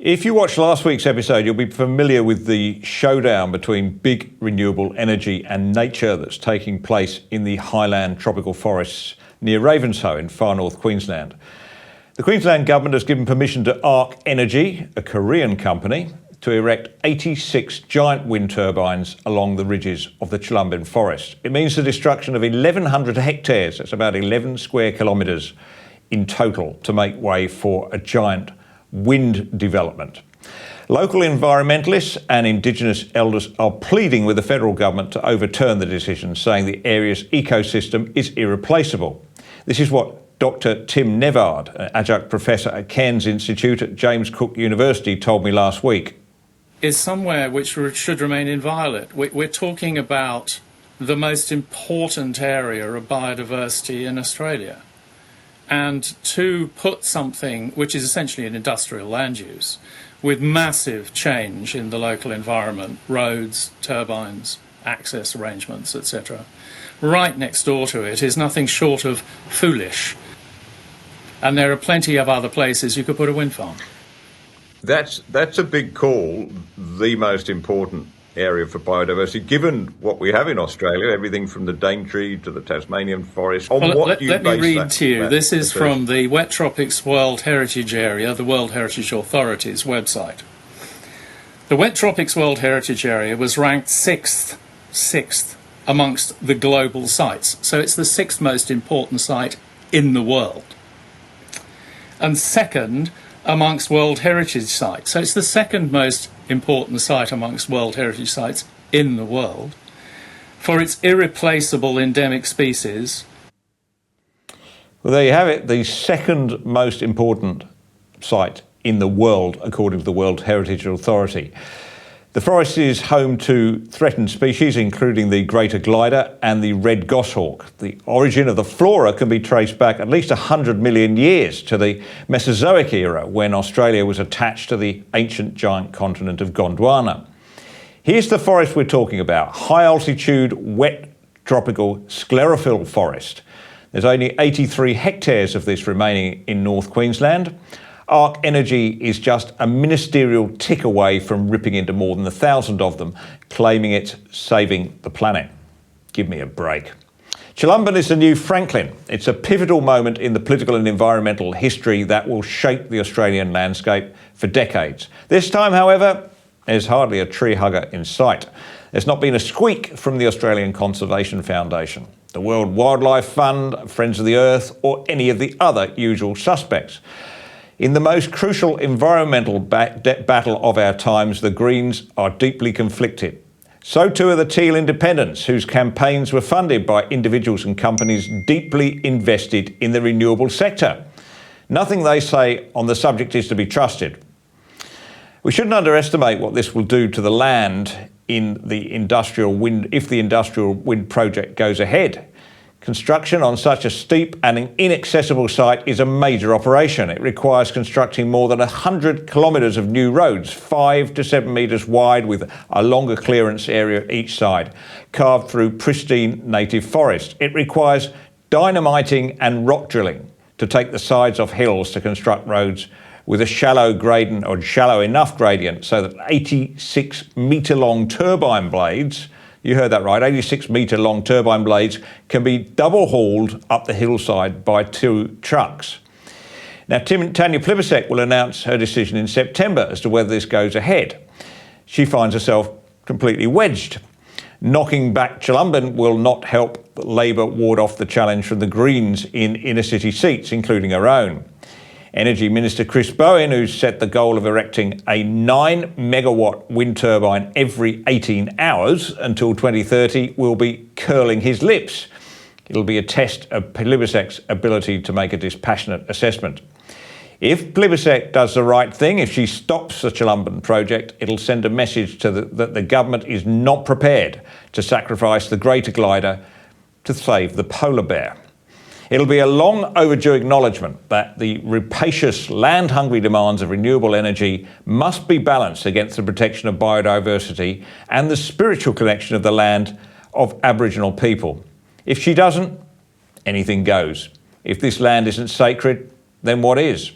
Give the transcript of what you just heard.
If you watched last week's episode, you'll be familiar with the showdown between big renewable energy and nature that's taking place in the highland tropical forests near Ravenshoe in far north Queensland. The Queensland government has given permission to Arc Energy, a Korean company, to erect 86 giant wind turbines along the ridges of the Chalumbin forest. It means the destruction of 1,100 hectares, that's about 11 square kilometres in total, to make way for a giant wind development. Local environmentalists and Indigenous elders are pleading with the federal government to overturn the decision, saying the area's ecosystem is irreplaceable. This is what Dr. Tim Nevard, an adjunct professor at Cairns Institute at James Cook University, told me last week. Is somewhere which should remain inviolate. We're talking about the most important area of biodiversity in Australia. And to put something which is essentially an industrial land use with massive change in the local environment, roads, turbines, access arrangements, etc., right next door to it is nothing short of foolish. And there are plenty of other places you could put a wind farm. That's a big call, the most important area for biodiversity, given what we have in Australia, everything from the Daintree to the Tasmanian forest. Let me read to you. This is from the Wet Tropics World Heritage Area, the World Heritage Authority's website. The Wet Tropics World Heritage Area was ranked sixth amongst the global sites. So it's the sixth most important site in the world. And second amongst World Heritage sites. So it's the second most important site amongst World Heritage sites in the world for its irreplaceable endemic species. Well, there you have it, the second most important site in the world, according to the World Heritage Authority. The forest is home to threatened species, including the greater glider and the red goshawk. The origin of the flora can be traced back at least 100 million years to the Mesozoic era, when Australia was attached to the ancient giant continent of Gondwana. Here's the forest we're talking about, high-altitude, wet, tropical sclerophyll forest. There's only 83 hectares of this remaining in North Queensland. Arc Energy is just a ministerial tick away from ripping into more than 1,000 of them, claiming it's saving the planet. Give me a break. Chalumbin is the new Franklin. It's a pivotal moment in the political and environmental history that will shape the Australian landscape for decades. This time, however, there's hardly a tree hugger in sight. There's not been a squeak from the Australian Conservation Foundation, the World Wildlife Fund, Friends of the Earth, or any of the other usual suspects. In the most crucial environmental battle of our times, the Greens are deeply conflicted. So too are the Teal Independents, whose campaigns were funded by individuals and companies deeply invested in the renewable sector. Nothing they say on the subject is to be trusted. We shouldn't underestimate what this will do to the land in the industrial wind if the industrial wind project goes ahead. Construction on such a steep and inaccessible site is a major operation. It requires constructing more than 100 kilometres of new roads, 5 to 7 metres wide, with a longer clearance area each side, carved through pristine native forest. It requires dynamiting and rock drilling to take the sides off hills to construct roads with a shallow gradient or shallow enough gradient so that 86-metre long turbine blades, you heard that right, 86-metre long turbine blades can be double hauled up the hillside by 2 trucks. Now, Tanya Plibersek will announce her decision in September as to whether this goes ahead. She finds herself completely wedged. Knocking back Chalumbin will not help Labor ward off the challenge from the Greens in inner city seats, including her own. Energy Minister Chris Bowen, who's set the goal of erecting a 9-megawatt wind turbine every 18 hours until 2030, will be curling his lips. It'll be a test of Plibersek's ability to make a dispassionate assessment. If Plibersek does the right thing, if she stops the Chalumbin project, it'll send a message that the government is not prepared to sacrifice the greater glider to save the polar bear. It'll be a long overdue acknowledgement that the rapacious, land-hungry demands of renewable energy must be balanced against the protection of biodiversity and the spiritual connection of the land of Aboriginal people. If she doesn't, anything goes. If this land isn't sacred, then what is?